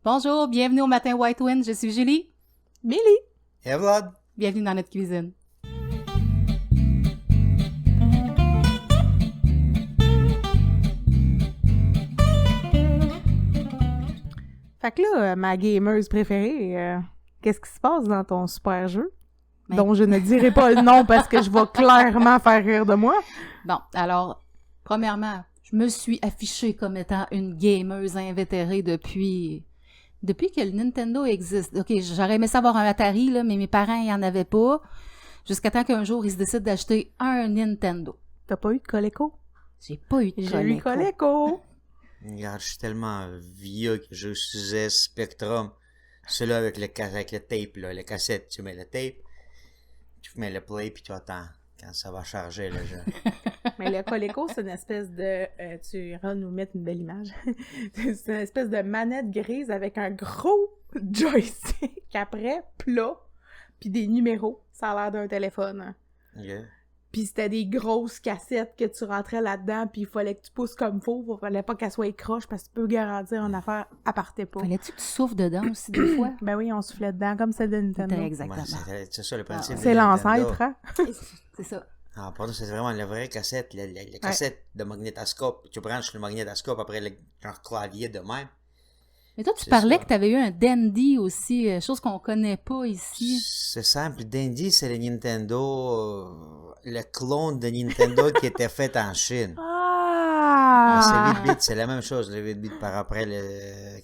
Bonjour, bienvenue au Matin White Wind, je suis Julie. Millie. Et Vlad. Bienvenue dans notre cuisine. Fait que là, ma gameuse préférée, qu'est-ce qui se passe dans ton super jeu? Ben... dont je ne dirai pas le nom parce que je vais clairement faire rire de moi. Bon, alors, premièrement, je me suis affichée comme étant une gameuse invétérée depuis que le Nintendo existe. OK, j'aurais aimé savoir un Atari, là, mais mes parents, ils en avaient pas. Jusqu'à temps qu'un jour, ils se décident d'acheter un Nintendo. T'as pas eu de Coleco? J'ai pas eu de Coleco. J'ai eu Coleco. Regarde, je suis tellement vieux que j'utilisais Spectrum. Celui-là avec le tape, là, la cassette. Tu mets le tape, tu mets le play, puis tu attends quand ça va charger le jeu. Mais le Coleco, c'est une espèce de... tu iras nous mettre une belle image. C'est une espèce de manette grise avec un gros joystick après, plat, puis des numéros. Ça a l'air d'un téléphone. Yeah. Puis c'était des grosses cassettes que tu rentrais là-dedans, puis il fallait que tu pousses comme faut. Il fallait pas qu'elle soit écroche, parce que tu peux garantir une affaire, elle partait pas. Fallait-tu que tu souffles dedans aussi des fois? Ben oui, on soufflait dedans, comme celle de Nintendo. Exactement. Ouais, c'est ça le principe. C'est l'ancêtre, hein? C'est ça. Ah, pardon, c'est vraiment la vraie cassette, la cassette de magnétoscope. Tu branches le magnétoscope après le clavier de même. Mais toi, tu parlais que tu avais eu un Dendy aussi, chose qu'on connaît pas ici. C'est simple. Dendy, c'est le Nintendo, le clone de Nintendo qui était fait en Chine. Ah! C'est 8 bits, c'est la même chose. Le 8 bits par après,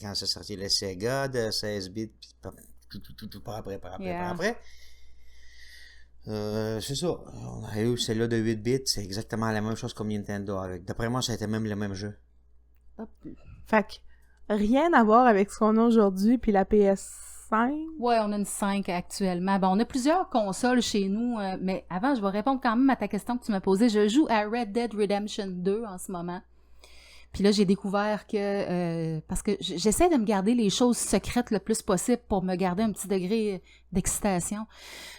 quand c'est sorti le Sega de 16 bits, puis tout par après. C'est ça. On a eu celle-là de 8 bits, c'est exactement la même chose comme Nintendo. D'après moi, ça a été même le même jeu. Fait que rien à voir avec ce qu'on a aujourd'hui, puis la PS5. Ouais, on a une 5 actuellement. Bon, on a plusieurs consoles chez nous, mais avant, je vais répondre quand même à ta question que tu m'as posée. Je joue à Red Dead Redemption 2 en ce moment. Puis là, j'ai découvert que... parce que j'essaie de me garder les choses secrètes le plus possible pour me garder un petit degré d'excitation.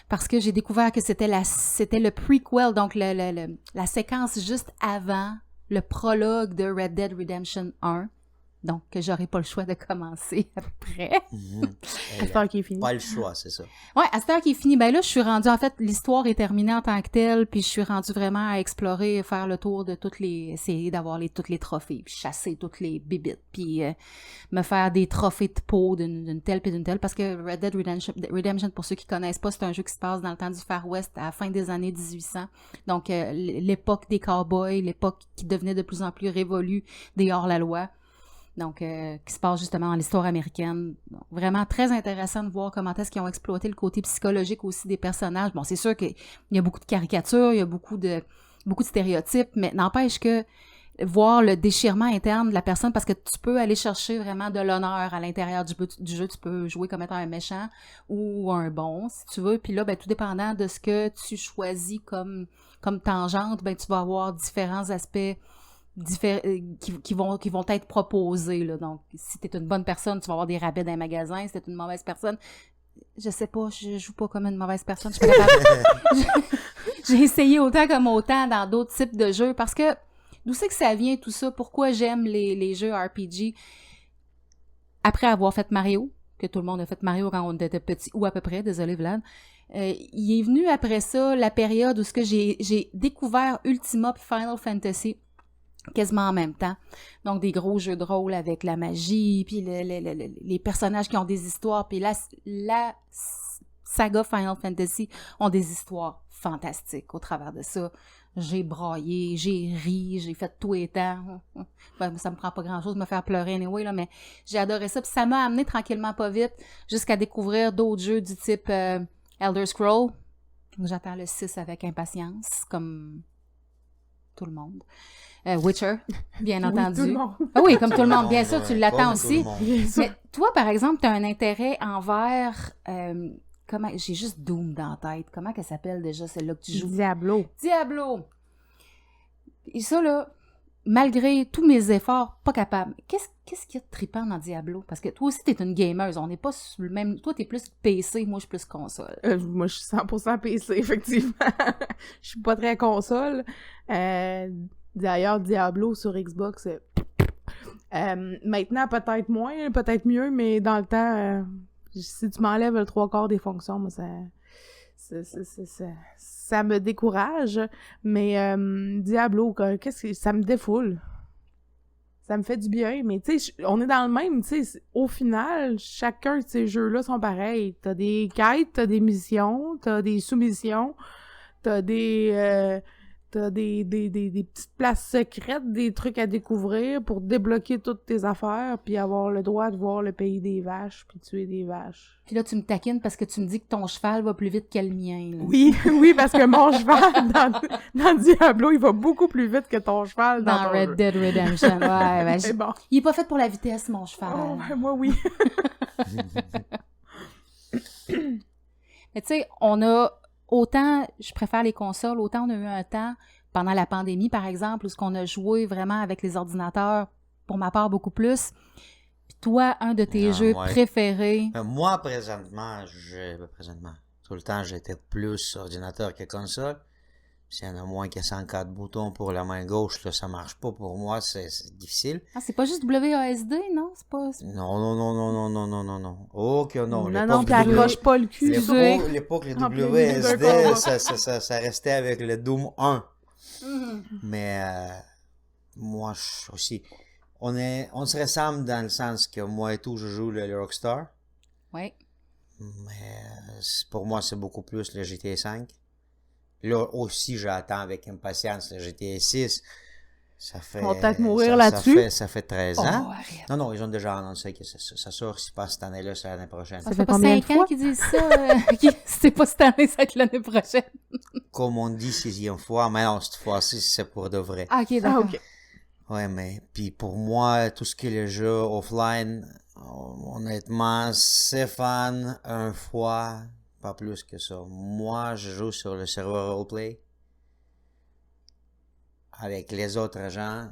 Parce que j'ai découvert que c'était le prequel, donc la séquence juste avant le prologue de Red Dead Redemption 1. Donc, que j'aurai pas le choix de commencer après. À cette heure qui est finie. Pas le choix, c'est ça. Ouais, à cette heure qui est finie. Ben là, je suis rendue, en fait, l'histoire est terminée en tant que telle, puis je suis rendue vraiment à explorer, faire le tour de essayer d'avoir tous les trophées, puis chasser toutes les bibites, puis me faire des trophées de peau d'une telle puis d'une telle, parce que Red Dead Redemption, pour ceux qui connaissent pas, c'est un jeu qui se passe dans le temps du Far West, à la fin des années 1800. Donc, l'époque des cowboys, l'époque qui devenait de plus en plus révolue des hors-la-loi. Donc, qui se passe justement dans l'histoire américaine. Donc, vraiment très intéressant de voir comment est-ce qu'ils ont exploité le côté psychologique aussi des personnages. Bon, c'est sûr qu'il y a beaucoup de caricatures, il y a beaucoup de stéréotypes, mais n'empêche que voir le déchirement interne de la personne, parce que tu peux aller chercher vraiment de l'honneur à l'intérieur du jeu. Tu peux jouer comme étant un méchant ou un bon, si tu veux. Puis là, ben, tout dépendant de ce que tu choisis comme tangente, ben, tu vas avoir différents aspects qui vont être proposés, là. Donc, si t'es une bonne personne, tu vas avoir des rabais dans les magasins. Si t'es une mauvaise personne, je sais pas, je joue pas comme une mauvaise personne. Je suis pas capable. J'ai essayé autant comme autant dans d'autres types de jeux, parce que d'où c'est que ça vient tout ça? Pourquoi j'aime les jeux RPG? Après avoir fait Mario, que tout le monde a fait Mario quand on était petit, ou à peu près, désolé Vlad, il est venu après ça la période où ce que j'ai découvert Ultima puis Final Fantasy quasiment en même temps. Donc, des gros jeux de rôle avec la magie, puis les personnages qui ont des histoires, puis la saga Final Fantasy ont des histoires fantastiques au travers de ça. J'ai braillé, j'ai ri, j'ai fait tout et temps. Ben, ça me prend pas grand-chose de me faire pleurer anyway, là, mais j'ai adoré ça. Puis ça m'a amené tranquillement pas vite jusqu'à découvrir d'autres jeux du type Elder Scrolls. J'attends le 6 avec impatience, comme tout le monde. Witcher, bien entendu. Tout le monde. Ah oui, comme tout le monde, bien sûr, tu l'attends aussi. Bien sûr. Mais toi, par exemple, tu as un intérêt envers... j'ai juste Doom dans la tête. Comment qu'elle s'appelle déjà, celle-là que tu joues? Diablo. Et ça, là, malgré tous mes efforts, pas capable. Qu'est-ce qu'il y a de trippant dans Diablo? Parce que toi aussi, t'es une gameuse. On n'est pas sur le même... Toi, t'es plus PC, moi, je suis plus console. Moi, je suis 100% PC, effectivement. Je suis pas très console. D'ailleurs, Diablo sur Xbox, Maintenant, peut-être moins, peut-être mieux, mais dans le temps, si tu m'enlèves le 3/4 des fonctions, moi, ça me décourage. Mais Diablo, qu'est-ce que ça me défoule? Ça me fait du bien, mais tu sais, on est dans le même, tu sais, au final, chacun de ces jeux-là sont pareils. T'as des quêtes, t'as des missions, t'as des sous-missions, t'as des petites places secrètes, des trucs à découvrir pour débloquer toutes tes affaires, puis avoir le droit de voir le pays des vaches, puis tuer des vaches. Puis là, tu me taquines parce que tu me dis que ton cheval va plus vite que le mien. Là. Oui, oui, parce que mon cheval, dans Diablo, il va beaucoup plus vite que ton cheval dans ton Red jeu. Dead Redemption. Ouais, ben, C'est bon. Il est pas fait pour la vitesse, mon cheval. Oh, ben, moi, oui. Mais tu sais, on a autant, je préfère les consoles, autant on a eu un temps, pendant la pandémie, par exemple, où ce qu'on a joué vraiment avec les ordinateurs, pour ma part, beaucoup plus. Puis toi, un de tes jeux préférés? Moi, présentement, tout le temps, j'étais plus ordinateur que console. S'il y en a moins que 104 boutons pour la main gauche, là, ça marche pas pour moi, c'est difficile. Ah, c'est pas juste WASD, non? C'est pas... Non. Oh, que non. Non, puis accroche pas le cul. L'époque, les WSD, ça restait avec le Doom 1. Mais moi aussi, on se ressemble dans le sens que moi et tout, je joue le Rockstar. Oui. Mais pour moi, c'est beaucoup plus le GTA 5. Là aussi, j'attends avec impatience le GTA 6. Ça fait... On va peut-être mourir là-dessus. Ça fait 13 ans. Arrête. Non, ils ont déjà annoncé que ça sort, si pas cette année-là, c'est l'année prochaine. Ça fait pas 5 ans qu'ils disent ça. C'est pas cette année, ça va être l'année prochaine. Comme on dit 6e fois, mais non, cette fois-ci, c'est pour de vrai. Ah, ok, d'accord. Ok. Ouais, mais puis pour moi, tout ce qui est les jeux offline, honnêtement, c'est fun une fois, pas plus que ça. Moi, je joue sur le serveur roleplay avec les autres gens.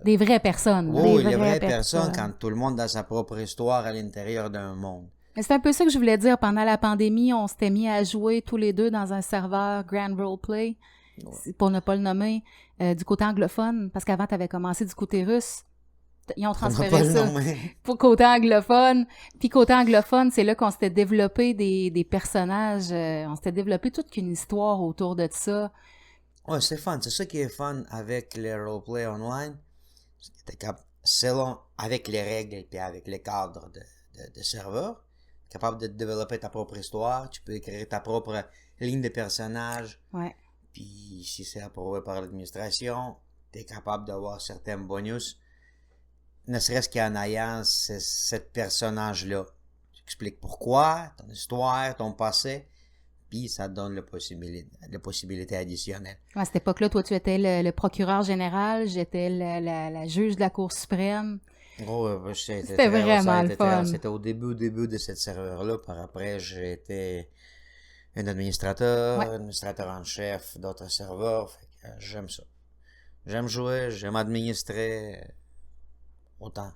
Des vraies personnes. Oui, les vraies personnes, quand tout le monde a sa propre histoire à l'intérieur d'un monde. Mais c'est un peu ça que je voulais dire. Pendant la pandémie, on s'était mis à jouer tous les deux dans un serveur Grand Roleplay, pour ne pas le nommer, du côté anglophone, parce qu'avant, tu avais commencé du côté russe. Ils ont transféré ça pour côté anglophone. Puis côté anglophone, c'est là qu'on s'était développé des personnages. On s'était développé toute une histoire autour de ça. Ouais, c'est fun. C'est ça qui est fun avec les roleplay online. Selon, avec les règles et avec les cadres de serveur, capable de développer ta propre histoire. Tu peux écrire ta propre ligne de personnage. Ouais. Puis si c'est approuvé par l'administration, tu es capable d'avoir certains bonus. Ne serait-ce qu'en ayant ce personnage-là. Tu expliques pourquoi, ton histoire, ton passé, puis ça te donne la possibilité additionnelle. À cette époque-là, toi, tu étais le procureur général, j'étais la juge de la Cour suprême. Oh, c'était vraiment le fun. C'était au début de cette serveur-là. Par après, j'ai été un administrateur, administrateur en chef d'autres serveurs. Fait que j'aime ça. J'aime jouer, j'aime administrer. Autant.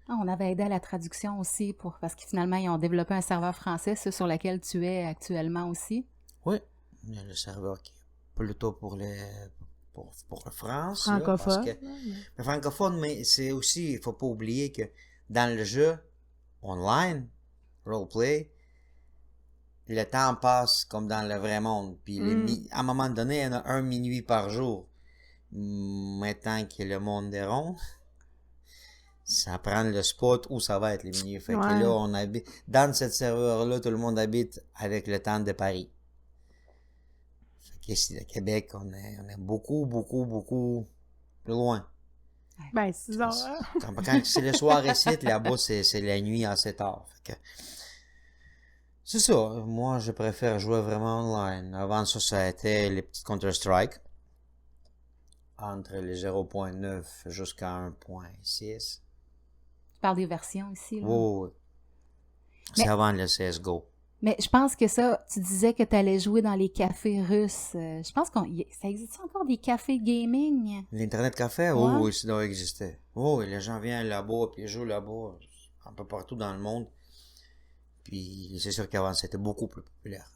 Ah, on avait aidé à la traduction aussi, parce que finalement, ils ont développé un serveur français, ce sur lequel tu es actuellement aussi. Oui, il y a le serveur qui est plutôt pour la France. Francophone. Mais francophone, mais c'est aussi, il ne faut pas oublier que dans le jeu online, roleplay, le temps passe comme dans le vrai monde. Puis à un moment donné, il y en a 1 minuit par jour. Maintenant que le monde est rond, ça prend le spot où ça va être les minuit. Fait que là, on habite. Dans cette serveur-là, tout le monde habite avec le temps de Paris. Fait qu'ici, à Québec, on est beaucoup plus loin. Ben, 6 heures. Quand c'est le soir ici, là-bas, c'est la nuit à 7 heures. Fait que c'est ça. Moi, je préfère jouer vraiment online. Avant ça a été les petits Counter-Strike. Entre les 0.9 jusqu'à 1.6. Tu parles des versions ici, là? Oui. C'est avant le CSGO. Mais je pense que ça, tu disais que tu allais jouer dans les cafés russes. Je pense ça existe encore des cafés gaming? L'Internet café? Ouais. Oui, ça doit exister. Oui, les gens viennent là-bas, puis ils jouent là-bas, un peu partout dans le monde. Puis c'est sûr qu'avant, c'était beaucoup plus populaire.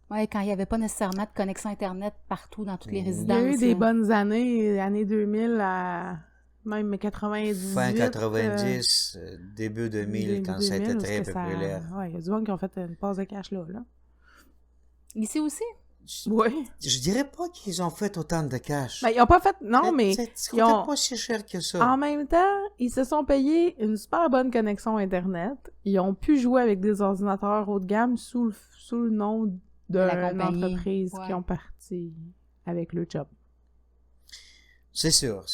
Oui, quand il n'y avait pas nécessairement de connexion Internet partout dans toutes les résidences. Il y a eu des bonnes années 2000 à Même 98. Fin 90, début 2000, quand ça a été très populaire. Ouais, il y a du monde qui ont fait une passe de cash là. Ici aussi? Oui. Je dirais pas qu'ils ont fait autant de cash. Ben, ils ont pas fait... Non, mais... C'est ils ont... pas si cher que ça. En même temps, ils se sont payés une super bonne connexion Internet. Ils ont pu jouer avec des ordinateurs haut de gamme sous le nom d'une entreprise qui ont parti avec le job. C'est sûr.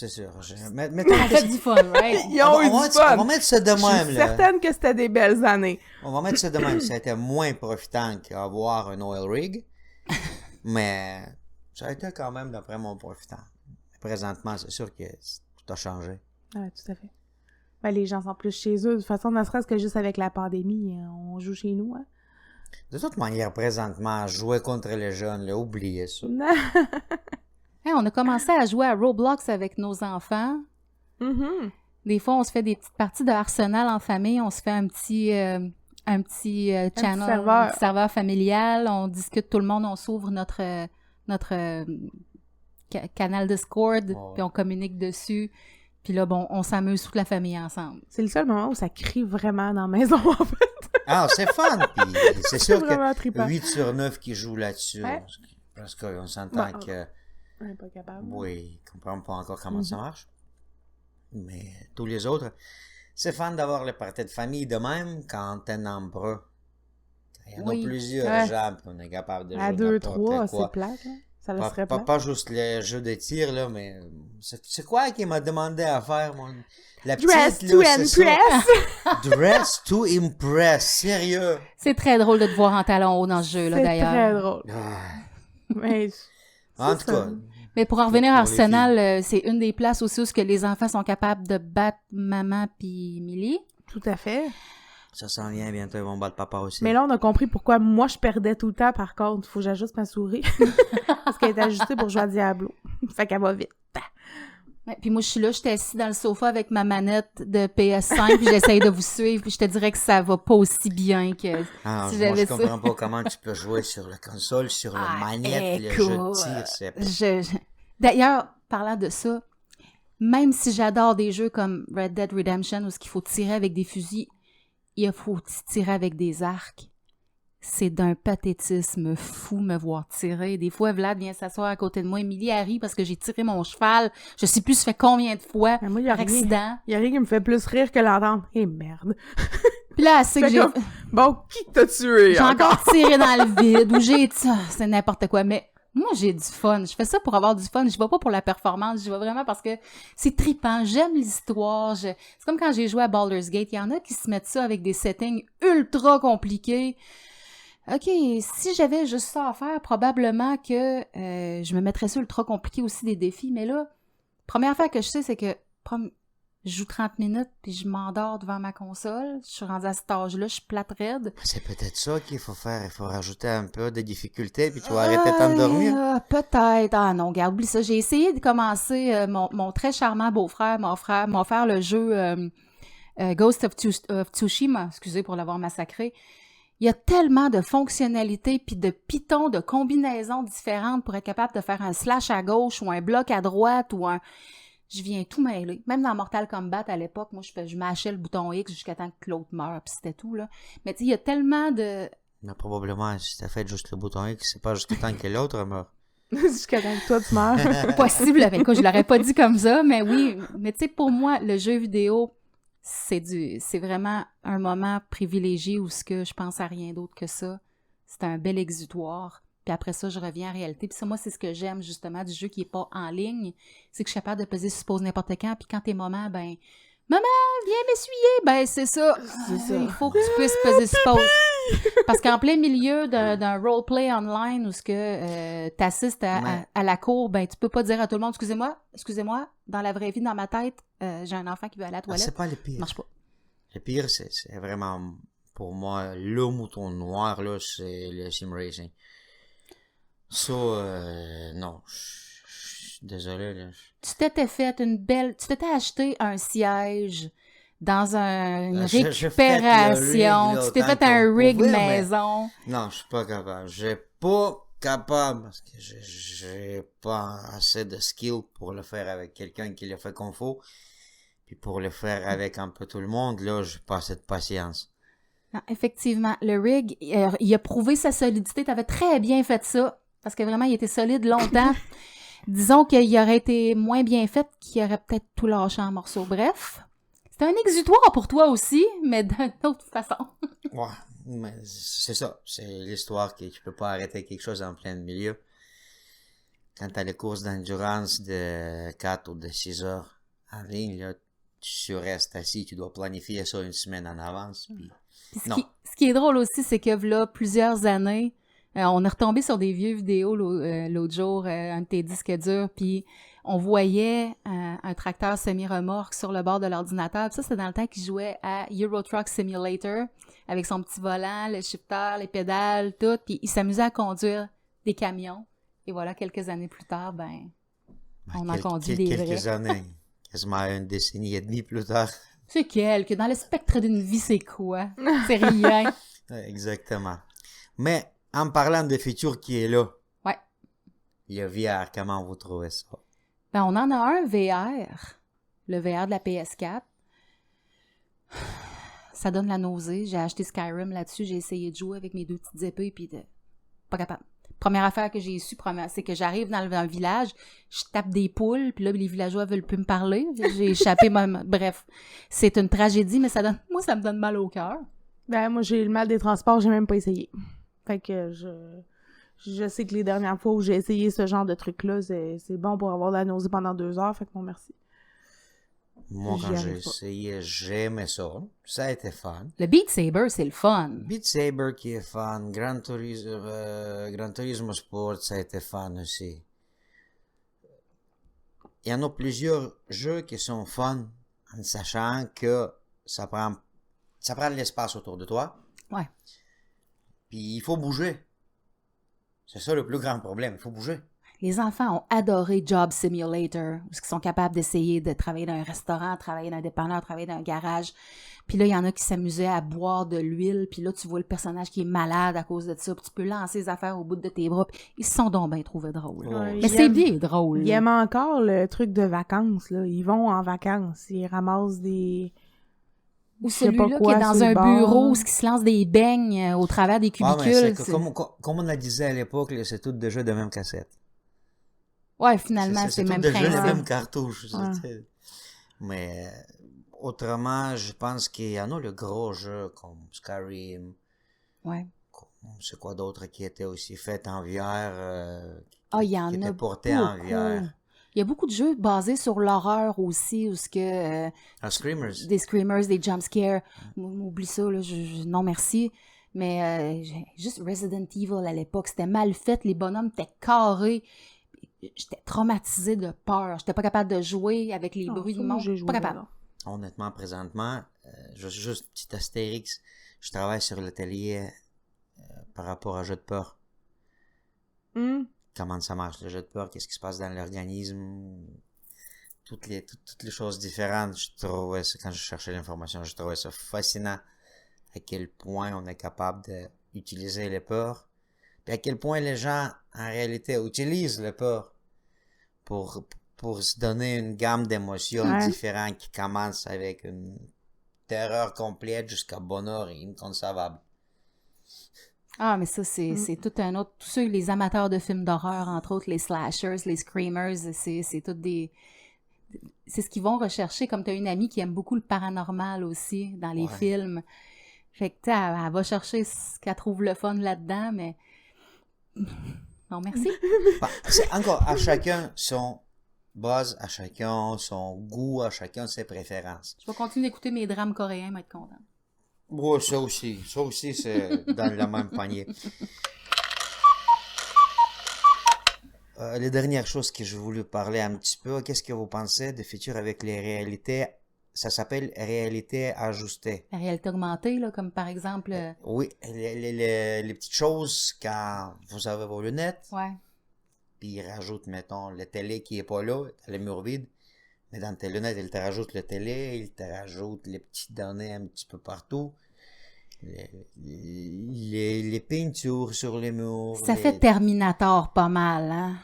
Mais On a fait du fun, right? Ils ont eu du fun! On va mettre ça de même, là. Je suis certaine que c'était des belles années. On va mettre ça de même. Ça a été moins profitant qu'avoir un oil rig. Mais ça a été quand même, d'après mon, profitant. Présentement, c'est sûr que tout a changé. Ouais, tout à fait. Ben, les gens sont plus chez eux. De toute façon, ne serait-ce que juste avec la pandémie, on joue chez nous, hein. De toute manière, présentement, jouer contre les jeunes, là, oubliez ça. Hey, on a commencé à jouer à Roblox avec nos enfants. Mm-hmm. Des fois, on se fait des petites parties de Arsenal en famille. On se fait un petit channel, un petit serveur familial. On discute tout le monde. On s'ouvre notre canal Discord, puis on communique dessus. Puis là, bon, on s'amuse toute la famille ensemble. C'est le seul moment où ça crie vraiment dans la maison, en fait. Ah, c'est fun! Puis c'est sûr que trippant. 8 sur 9 qui jouent là-dessus. Ouais. Parce qu'on s'entend que... On n'est pas capable. Oui, ils comprennent pas encore comment ça marche. Mais tous les autres, c'est fun d'avoir le party de famille de même quand t'es nombreux. Il y en a plusieurs gens, puis on est capable de jouer à 2, 3, quoi. C'est plate, hein? Ça le serait plate. Pas juste les jeux de tir, là, mais c'est quoi qu'il m'a demandé à faire, mon... La petite, Dress là, to impress! Dress to impress, sérieux! C'est très drôle de te voir en talons hauts dans ce jeu-là, d'ailleurs. C'est très drôle. Mais... En tout cas... Mais pour en revenir à Arsenal, c'est une des places aussi où que les enfants sont capables de battre maman puis Millie. Tout à fait. Ça s'en vient bientôt, ils vont battre papa aussi. Mais là, on a compris pourquoi moi, je perdais tout le temps, par contre. Faut que j'ajuste ma souris. Parce qu'elle est ajustée pour jouer à Diablo. Fait qu'elle va vite. Ouais, puis moi, je suis là, j'étais assise dans le sofa avec ma manette de PS5, puis j'essaye de vous suivre, puis je te dirais que ça va pas aussi bien que si j'avais ça. Moi, je comprends pas comment tu peux jouer sur la console, sur la manette, le jeu de tir. D'ailleurs, parlant de ça, même si j'adore des jeux comme Red Dead Redemption, où il faut tirer avec des fusils, il faut tirer avec des arcs. C'est d'un pathétisme fou me voir tirer. Des fois, Vlad vient s'asseoir à côté de moi. Émilie rit parce que j'ai tiré mon cheval. Je sais plus ça fait combien de fois moi, par accident. Il y a rien qui me fait plus rire que l'entendre. Eh merde! Puis là, elle sait que j'ai... Comme, bon, qui t'a tué? J'ai encore tiré dans le vide ou j'ai... C'est n'importe quoi. Mais moi, j'ai du fun. Je fais ça pour avoir du fun. Je vais pas pour la performance. Je vais vraiment parce que c'est trippant. J'aime l'histoire. C'est comme quand j'ai joué à Baldur's Gate. Il y en a qui se mettent ça avec des settings ultra compliqués. OK, si j'avais juste ça à faire, probablement que je me mettrais ça ultra compliqué aussi des défis. Mais là, première affaire que je sais, c'est que je joue 30 minutes puis je m'endors devant ma console. Je suis rendue à cet âge-là, je suis plate raide. C'est peut-être ça qu'il faut faire. Il faut rajouter un peu de difficulté puis tu vas arrêter de t'endormir. Peut-être. Ah non, regarde, oublie ça. J'ai essayé de commencer. Mon très charmant beau-frère m'a offert le jeu Ghost of Tsushima. Excusez pour l'avoir massacré. Il y a tellement de fonctionnalités puis de pitons, de combinaisons différentes pour être capable de faire un slash à gauche ou un bloc à droite ou un... Je viens tout mêler. Même dans Mortal Kombat, à l'époque, moi, je mâchais le bouton X jusqu'à temps que l'autre meure, puis c'était tout, là. Mais tu sais, il y a tellement de... Mais probablement, si t'as fait juste le bouton X, c'est pas jusqu'à temps que l'autre meure. Jusqu'à temps que toi, tu meurs. Possible, avec quoi, je l'aurais pas dit comme ça, mais oui. Mais tu sais, pour moi, le jeu vidéo... C'est vraiment un moment privilégié où ce que je pense à rien d'autre que ça. C'est un bel exutoire. Puis après ça, je reviens en réalité. Puis ça, moi, c'est ce que j'aime justement du jeu qui est pas en ligne. C'est que je suis capable de peser sur pause n'importe quand. Puis quand t'es maman, ben... Maman, viens m'essuyer! Ben, c'est ça. Il faut que tu puisses peser sur pause. Parce qu'en plein milieu d'un roleplay online où ce que t'assistes à la cour, ben, tu peux pas dire à tout le monde, excusez-moi, dans la vraie vie, dans ma tête, j'ai un enfant qui veut aller à la toilette. C'est pas le pire. Ça marche pas. Le pire, c'est vraiment, pour moi, le mouton noir, là, c'est le sim racing. Ça, non. Désolé, là. Tu t'étais acheté un siège dans une récupération. Tu t'es fait un rig maison. Non, je suis pas capable. J'ai pas capable parce que j'ai pas assez de skill pour le faire avec quelqu'un qui le fait comme faut. Puis pour le faire avec un peu tout le monde, là, j'ai pas cette patience. Non, effectivement, le rig, il a prouvé sa solidité. Tu avais très bien fait ça, parce que vraiment, il était solide longtemps. Disons qu'il aurait été moins bien fait, qu'il aurait peut-être tout lâché en morceaux. Bref, c'était un exutoire pour toi aussi, mais d'une autre façon. Ouais, mais c'est ça. C'est l'histoire que tu peux pas arrêter quelque chose en plein milieu. Quand t'as les courses d'endurance de 4 ou de 6 heures en ligne, là, tu restes assis, tu dois planifier ça une semaine en avance. Puis Ce qui est drôle aussi, c'est que là, plusieurs années, on est retombé sur des vieux vidéos l'autre jour, un de tes disques durs, puis on voyait un tracteur semi-remorque sur le bord de l'ordinateur. Puis ça, c'était dans le temps qu'il jouait à Euro Truck Simulator, avec son petit volant, le shifter, les pédales, tout. Puis il s'amusait à conduire des camions. Et voilà, quelques années plus tard, on en conduit des vrais. Quelques années, quasiment une décennie et demie plus tard. C'est quelques. Dans le spectre d'une vie, c'est quoi? C'est rien. Exactement. Mais en parlant de futur qui est là, ouais. Il y a VR, comment vous trouvez ça? On en a un VR, le VR de la PS4. Ça donne la nausée. J'ai acheté Skyrim là-dessus, j'ai essayé de jouer avec mes 2 petites épées, puis pas capable. Première affaire que j'ai su, c'est que j'arrive dans un village, je tape des poules, puis là, les villageois veulent plus me parler. J'ai échappé Bref, c'est une tragédie, mais ça me donne mal au cœur. Moi, j'ai le mal des transports, j'ai même pas essayé. Fait que je sais que les dernières fois où j'ai essayé ce genre de truc-là, c'est bon pour avoir de la nausée pendant 2 heures, fait que non, merci. Moi, quand j'ai essayé, j'aimais ça. Ça a été fun. Le Beat Saber, c'est le fun. Beat Saber qui est fun. Gran Turismo Sport, ça a été fun aussi. Il y en a plusieurs jeux qui sont fun en sachant que ça prend de l'espace autour de toi. Ouais. Puis il faut bouger. C'est ça le plus grand problème, il faut bouger. Les enfants ont adoré Job Simulator, parce qu'ils sont capables d'essayer de travailler dans un restaurant, travailler dans un dépanneur, travailler dans un garage. Puis là, il y en a qui s'amusaient à boire de l'huile, puis là, tu vois le personnage qui est malade à cause de ça, puis tu peux lancer les affaires au bout de tes bras, puis ils se sont donc bien trouvés drôles. Ouais, mais c'est bien drôle. Ils aiment encore le truc de vacances, là. Ils vont en vacances, ils ramassent des... Ou celui-là qui est dans un bureau, qui se lance des beignes au travers des cubicules. Comme on la disait à l'époque, là, c'est tout déjà de même cassette. Ouais, finalement, c'est le même principe. C'est déjà les mêmes cartouches. Ouais. Mais autrement, je pense qu'il y en a le gros jeu comme Skyrim. Ouais. C'est quoi d'autre qui était aussi fait en VR, il y en qui a était porté en VR. Il y a beaucoup de jeux basés sur l'horreur aussi, où ce que... Screamers. Des screamers, des jumpscares. Oublie ça, là, non merci. Mais juste Resident Evil à l'époque, c'était mal fait, les bonhommes étaient carrés. J'étais traumatisée de peur. J'étais pas capable de jouer avec les bruits du monde. Pas capable. Honnêtement, présentement, juste petit astérix, je travaille sur l'atelier par rapport à jeu de peur. Comment ça marche le jeu de peur, qu'est-ce qui se passe dans l'organisme, toutes les choses différentes. Je trouvais ça, quand je cherchais l'information, je trouvais ça fascinant à quel point on est capable d'utiliser les peurs, puis à quel point les gens en réalité utilisent les peurs pour se donner une gamme d'émotions différentes qui commencent avec une terreur complète jusqu'à bonheur inconcevable. Ah, mais ça, c'est tout un autre... Tous ceux, les amateurs de films d'horreur, entre autres, les slashers, les screamers, c'est tout des... C'est ce qu'ils vont rechercher, comme tu as une amie qui aime beaucoup le paranormal aussi, dans les films. Fait que, elle va chercher ce qu'elle trouve le fun là-dedans, mais... Non, merci. C'est encore à chacun son buzz, à chacun son goût, à chacun ses préférences. Je vais continuer d'écouter mes drames coréens, mais être contente. Oui, ça aussi, c'est dans la même panier. Les dernières choses que je voulais parler un petit peu, qu'est-ce que vous pensez de futur avec les réalités? Ça s'appelle réalité ajustée. La réalité augmentée, là, comme par exemple... Oui, les petites choses quand vous avez vos lunettes. Ouais. Puis ils rajoutent, mettons, le télé qui est pas là, le mur vide. Mais dans tes lunettes, ils te rajoutent le télé, ils te rajoutent les petites données un petit peu partout. Les peintures sur les murs. Ça fait Terminator pas mal, hein?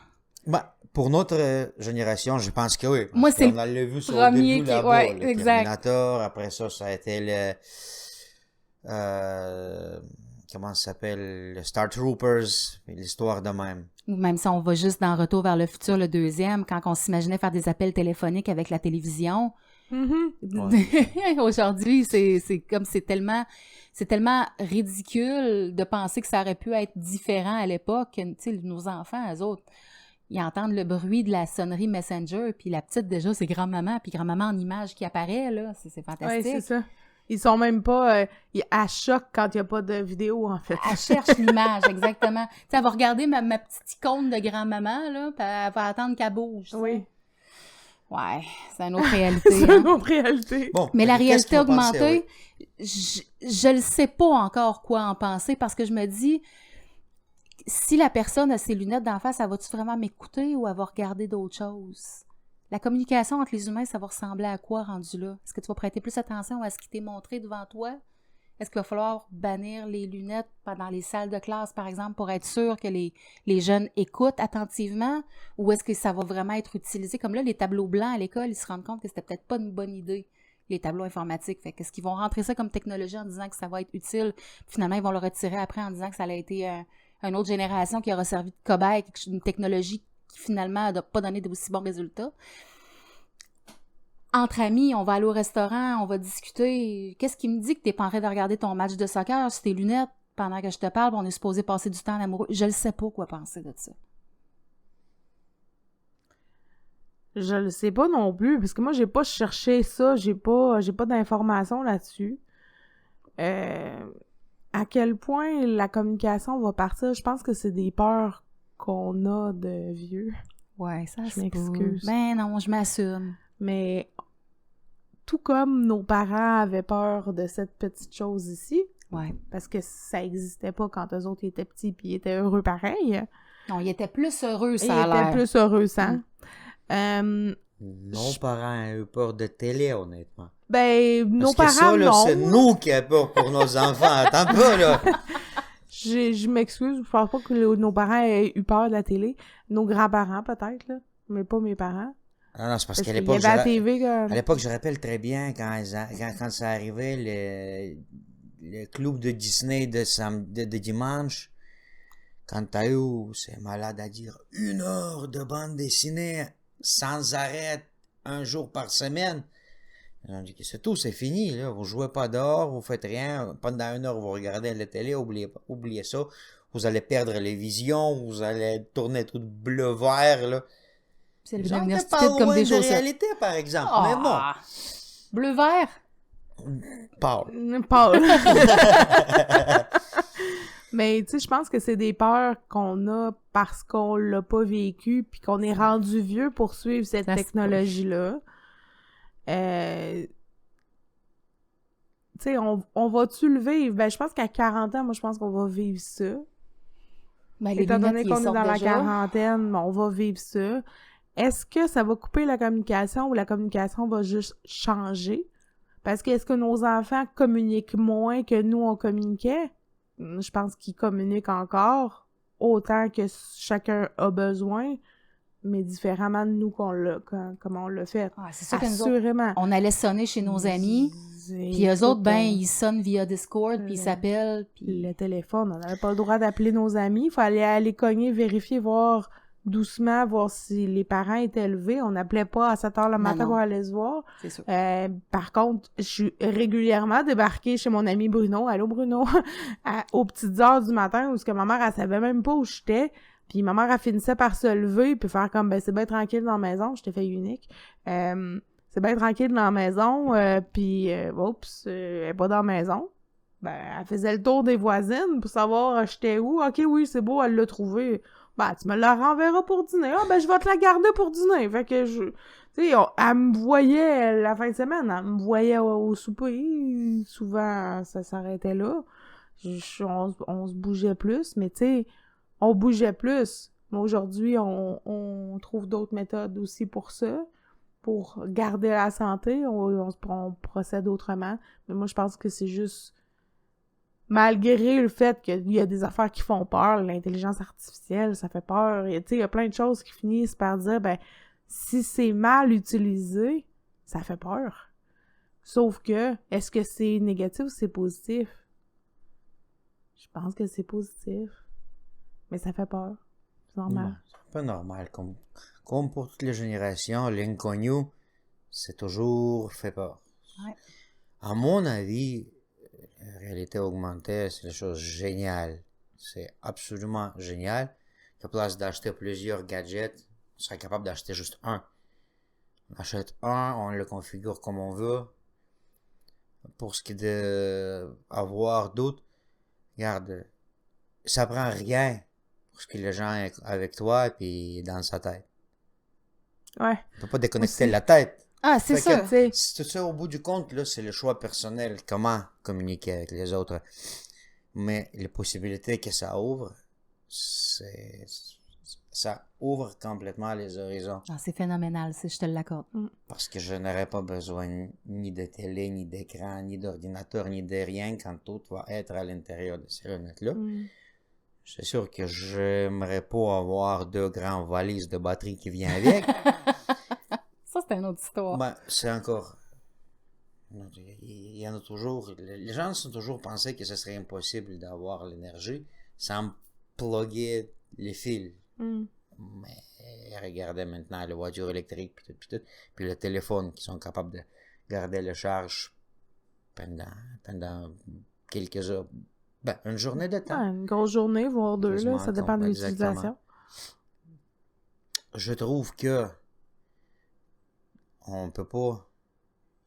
pour notre génération, je pense que oui. Moi, c'est on l'a vu sur le premier début qui- là-bas, ouais, le exact. Terminator. Après ça, ça a été le... comment ça s'appelle? Le Star Troopers, l'histoire de même. Ou même si on va juste dans Retour vers le futur, le deuxième, quand on s'imaginait faire des appels téléphoniques avec la télévision. Aujourd'hui, c'est tellement ridicule de penser que ça aurait pu être différent à l'époque. Tu sais, nos enfants, eux autres, ils entendent le bruit de la sonnerie Messenger, puis la petite, déjà, c'est grand-maman, puis grand-maman en image qui apparaît, là. C'est Oui, fantastique. c'est ça. Ils sont même pas... à choc quand il n'y a pas de vidéo, en fait. Elle cherche l'image, exactement. Tu sais, elle va regarder ma petite icône de grand-maman, là, puis elle va attendre qu'elle bouge. tu sais. Oui. Ouais, c'est une autre réalité. C'est hein. une autre réalité. Bon, Mais la qu'est-ce que réalité vous pensez, augmentée, je ne sais pas encore quoi en penser parce que je me dis, si la personne a ses lunettes d'en face, elle va-tu vraiment m'écouter ou elle va regarder d'autres choses? La communication entre les humains, ça va ressembler à quoi rendu là? Est-ce que tu vas prêter plus attention à ce qui t'est montré devant toi? Est-ce qu'il va falloir bannir les lunettes pendant les salles de classe, par exemple, pour être sûr que les jeunes écoutent attentivement? Ou est-ce que ça va vraiment être utilisé? Comme là, les tableaux blancs à l'école, ils se rendent compte que c'était peut-être pas une bonne idée, les tableaux informatiques. Fait qu'est-ce qu'ils vont rentrer ça comme technologie en disant que ça va être utile? Finalement, ils vont le retirer après en disant que ça a été une autre génération qui aura servi de cobaye, une technologie qui finalement n'a pas donné d'aussi bons résultats. Entre amis, on va aller au restaurant, on va discuter. Qu'est-ce qui me dit que t'es pas en train de regarder ton match de soccer sur tes lunettes pendant que je te parle, on est supposé passer du temps en amoureux? Je ne sais pas quoi penser de ça. Je le sais pas non plus, parce que moi, j'ai pas cherché ça, j'ai pas d'informations là-dessus. À quel point la communication va partir, je pense que c'est des peurs qu'on a de vieux. Ouais, ça Je m'excuse. Ben non, je m'assume. Mais tout comme nos parents avaient peur de cette petite chose ici, Ouais. parce que ça existait pas quand eux autres étaient petits puis ils étaient heureux pareil. Non, il était plus heureux, Ils ça a étaient l'air. plus heureux sans. Nos parents ont eu peur de télé, honnêtement. Ben, nos Parce que parents, ça, là, non. c'est nous qui avons peur pour nos enfants. Attends pas, là. Je m'excuse, je pense pas que nos parents aient eu peur de la télé. Nos grands-parents, peut-être, là. Mais pas mes parents. Ah non, c'est parce Parce qu'à qu'il y l'époque, avait la TV, comme... à l'époque, je rappelle très bien quand ça arrivait, le club de Disney de dimanche, quand t'as eu, c'est malade à dire, 1 heure de bande dessinée sans arrêt, 1 jour par semaine. Ils ont dit que c'est tout, c'est fini, là. Vous jouez pas dehors, vous faites rien. Pendant 1 heure, vous regardez la télé, oubliez ça. Vous allez perdre les visions, vous allez tourner tout bleu-vert, là. C'est le J'en devenir ai pas stupide comme loin des de chaussettes. réalité, par exemple. Mais bon, Ah! Bleu-vert? Paul. Paul. Mais, tu sais, je pense que c'est des peurs qu'on a parce qu'on l'a pas vécu puis qu'on est rendu vieux pour suivre cette Ça se technologie-là. Tu sais, on va-tu le vivre? Ben, je pense qu'à 40 ans, moi, je pense qu'on va vivre ça. Ben, les Étant lunettes, donné ils qu'on est sortent dans la déjà. quarantaine, ben, on va vivre ça. Est-ce que ça va couper la communication ou la communication va juste changer? Parce que est-ce que nos enfants communiquent moins que nous, on communiquait? Je pense qu'ils communiquent encore autant que chacun a besoin, mais différemment de nous comme on l'a fait. Ah, c'est sûr que nous autres, Assurément. on allait sonner chez nos amis, puis eux autres, ben, ils sonnent via Discord, puis ils s'appellent, puis... Le téléphone, on n'avait pas le droit d'appeler nos amis. Il fallait aller cogner, vérifier, voir doucement, voir si les parents étaient levés. On n'appelait pas à 7 heures le matin non. pour aller se voir. C'est sûr. Par contre, je suis régulièrement débarquée chez mon ami Bruno. Allô, Bruno? Aux petites heures du matin, où ce que ma mère, elle savait même pas où j'étais. Puis ma mère, elle finissait par se lever puis faire comme, ben, c'est bien tranquille dans la maison. Je t'ai fait unique. C'est bien tranquille dans la maison. Puis, oups, elle est pas dans la maison. Ben, elle faisait le tour des voisines pour savoir j'étais où. OK, oui, c'est beau, elle l'a trouvé. Ben, tu me la renverras pour dîner. Ah, ben, je vais te la garder pour dîner. Fait que tu sais, elle me voyait la fin de semaine. Elle me voyait au souper. Souvent, ça s'arrêtait là. On se bougeait plus, mais tu sais, on bougeait plus. Mais aujourd'hui, on trouve d'autres méthodes aussi pour ça. Pour garder la santé, on procède autrement. Mais moi, je pense que c'est juste malgré le fait qu'il y a des affaires qui font peur, l'intelligence artificielle, ça fait peur. Et tu sais, il y a plein de choses qui finissent par dire, ben, si c'est mal utilisé, ça fait peur. Sauf que, est-ce que c'est négatif ou c'est positif? Je pense que c'est positif. Mais ça fait peur. C'est normal. Non, c'est pas normal. Comme pour toutes les générations, l'inconnu, c'est toujours fait peur. Ouais. À mon avis, la réalité augmentée, c'est une chose géniale. C'est absolument génial. À place d'acheter plusieurs gadgets, on serait capable d'acheter juste un. On achète un, on le configure comme on veut. Pour ce qui est d'avoir d'autres, regarde, ça prend rien pour ce que les gens aient avec toi et dans sa tête. Ouais. On peut pas déconnecter Aussi. la tête. Ah, c'est Fait ça. que, Tu sais, c'est ça, au bout du compte, là, c'est le choix personnel. Comment communiquer avec les autres. Mais les possibilités que ça ouvre, ça ouvre complètement les horizons. Ah, c'est phénoménal, je te l'accorde. Parce que je n'aurais pas besoin ni de télé, ni d'écran, ni d'ordinateur, ni de rien quand tout va être à l'intérieur de ces lunettes-là. C'est sûr que j'aimerais pas avoir 2 grandes valises de batterie qui viennent avec. Ça, c'est une autre histoire. Ben, c'est encore... Il y en a toujours... Les gens se sont toujours pensé que ce serait impossible d'avoir l'énergie sans plugger les fils. Mais regardez maintenant les voitures électriques puis le téléphone qui sont capables de garder la charge pendant quelques heures. Ben, une journée de temps. ouais, une grosse journée, voire 2, là, Quasiment, ça dépend de exactement. l'utilisation. Je trouve que on peut pas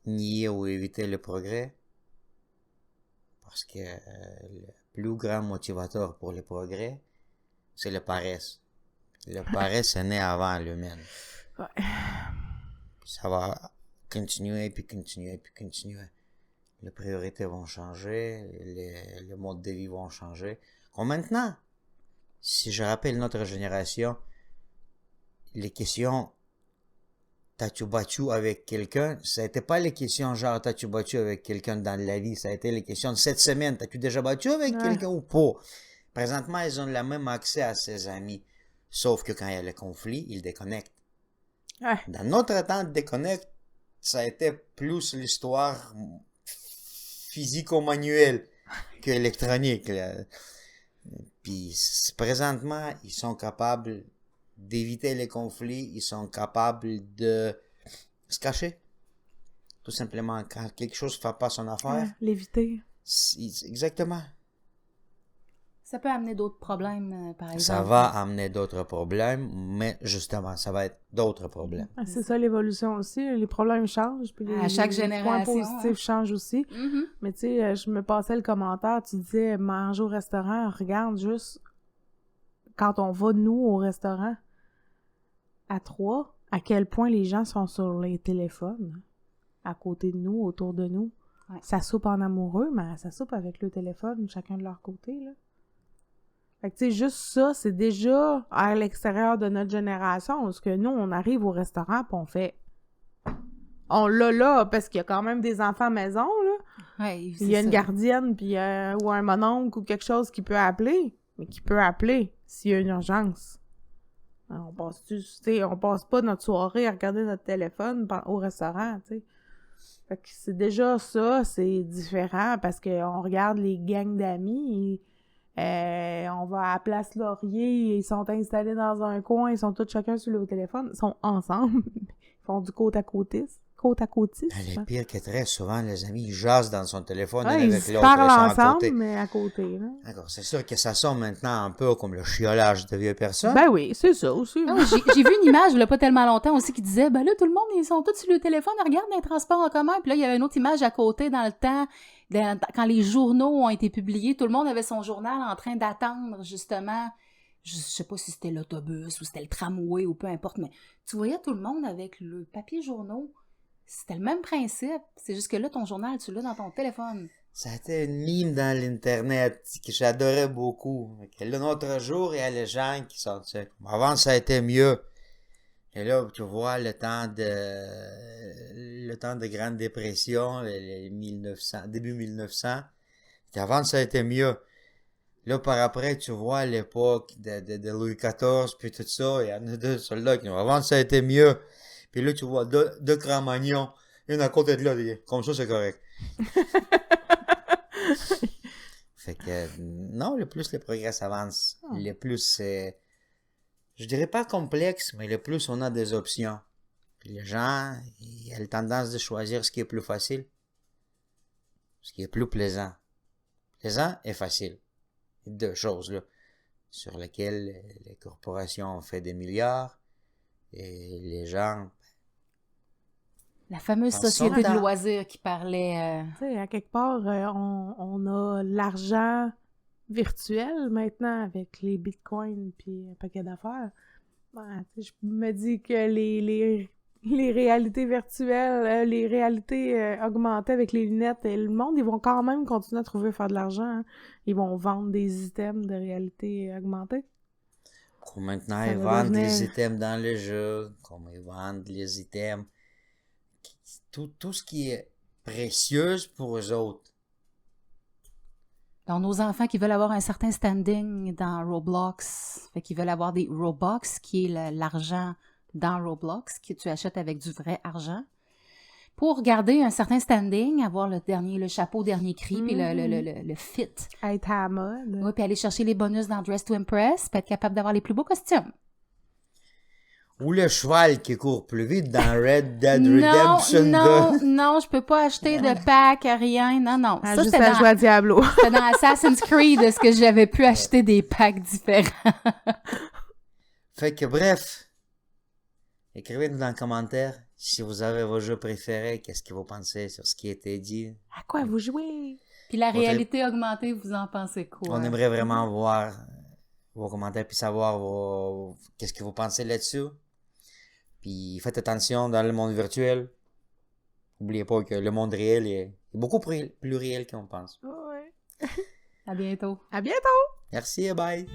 nier ou éviter le progrès parce que le plus grand motivateur pour le progrès, c'est le paresse. Le paresse est né avant l'humain. Ouais. Ça va continuer, puis continuer, puis continuer. Les priorités vont changer, les modes de vie vont changer. Comme maintenant, si je rappelle notre génération, les questions t'as-tu battu avec quelqu'un, ça n'était pas les questions genre t'as-tu battu avec quelqu'un dans la vie, ça a été les questions de cette semaine, t'as-tu déjà battu avec quelqu'un ou pas? Présentement, ils ont le même accès à ses amis. Sauf que quand il y a le conflit, ils déconnectent. Ouais. Dans notre temps de déconnecte, ça a été plus l'histoire physico-manuelle que électronique. Là. Puis présentement, ils sont capables d'éviter les conflits, ils sont capables de se cacher. Tout simplement, quand quelque chose ne fait pas son affaire. Ouais, l'éviter. Exactement. Ça peut amener d'autres problèmes, par exemple. Ça va amener d'autres problèmes, mais justement, ça va être d'autres problèmes. Ah, c'est ça l'évolution aussi. Les problèmes changent. Puis À chaque les génération, points positifs changent aussi. Mm-hmm. Mais tu sais, je me passais le commentaire, tu disais manger au restaurant, regarde juste quand on va, nous, au restaurant, à 3, à quel point les gens sont sur les téléphones, à côté de nous, autour de nous. Ouais. Ça soupe en amoureux, mais ça soupe avec le téléphone, chacun de leur côté, là. Fait que tu sais, juste ça, c'est déjà à l'extérieur de notre génération, parce que nous, on arrive au restaurant pis on fait... On l'a là, parce qu'il y a quand même des enfants à maison, là. Ouais, Il y a une gardienne, puis ou un mononcle ou quelque chose qui peut appeler, mais qui peut appeler s'il y a une urgence. On passe pas notre soirée à regarder notre téléphone au restaurant, tu sais. Fait que c'est déjà ça, c'est différent, parce qu'on regarde les gangs d'amis, on va à Place Laurier, ils sont installés dans un coin, ils sont tous chacun sur le téléphone, ils sont ensemble, ils font du côte à côtisme. Les pires que très souvent, les amis, ils jasent dans son téléphone Ouais, avec ils l'autre. se parlent Ils sont à ensemble, côté. mais à côté, là. D'accord, c'est sûr que ça sonne maintenant un peu comme le chiolage de vieilles personnes. Ben oui, c'est ça aussi. Ah oui, j'ai vu une image, là, pas tellement longtemps aussi, qui disait, ben là, tout le monde, ils sont tous sur le téléphone, ils regardent les transports en commun. Puis là, il y avait une autre image à côté dans le temps, quand les journaux ont été publiés, tout le monde avait son journal en train d'attendre, justement, je sais pas si c'était l'autobus ou c'était le tramway ou peu importe, mais tu voyais tout le monde avec le papier journaux. C'était le même principe. C'est juste que là, ton journal, tu l'as dans ton téléphone. Ça a été une mime dans l'Internet que j'adorais beaucoup. Là, notre jour, il y a les gens qui sont... Avant, ça a été mieux. Et là, tu vois, le temps de Grande Dépression, début 1900, Avant, ça a été mieux. Là, par après, tu vois l'époque de Louis XIV, puis tout ça, il y en a deux soldats qui ont avant, ça a été mieux. Puis là, tu vois deux Cro-Magnons, une à côté de l'autre, comme ça, c'est correct. Fait que, non, le plus le progrès s'avance, le plus c'est, je dirais pas complexe, mais le plus on a des options. Puis les gens, ils ont la tendance de choisir ce qui est plus facile, ce qui est plus plaisant. Plaisant et facile. Deux choses, là, sur lesquelles les corporations ont fait des milliards et les gens... La fameuse En société de sondant. loisirs qui parlait... Tu sais, à quelque part, on a l'argent virtuel maintenant avec les bitcoins puis un paquet d'affaires. Ben, tu sais, je me dis que les réalités virtuelles, les réalités augmentées avec les lunettes, et le monde, ils vont quand même continuer à trouver faire de l'argent. Hein. Ils vont vendre des items de réalité augmentée. Comme maintenant, Ça ils va vendent les devenir- items dans le jeu, comme ils vendent les items, tout ce qui est précieux pour eux autres. Donc, nos enfants qui veulent avoir un certain standing dans Roblox, fait qu'ils veulent avoir des Robux, qui est l'argent dans Roblox, que tu achètes avec du vrai argent, pour garder un certain standing, avoir le chapeau dernier cri, puis le fit. Être à la mode. Oui, puis aller chercher les bonus dans Dress to Impress, puis être capable d'avoir les plus beaux costumes. Ou le cheval qui court plus vite dans Red Dead Redemption 2. Non, je peux pas acheter de pack, rien, non. Ah, Ça, juste à jouer à Diablo. c'était dans Assassin's Creed, est-ce que j'avais pu acheter des packs différents. Fait que bref, écrivez-nous dans les commentaires si vous avez vos jeux préférés, qu'est-ce que vous pensez sur ce qui a été dit. À quoi vous jouez? Puis la réalité augmentée, vous en pensez quoi? On aimerait vraiment voir vos commentaires puis savoir qu'est-ce que vous pensez là-dessus. Puis faites attention dans le monde virtuel. N'oubliez pas que le monde réel est beaucoup plus réel qu'on pense. Ouais. À bientôt. À bientôt! Merci et bye!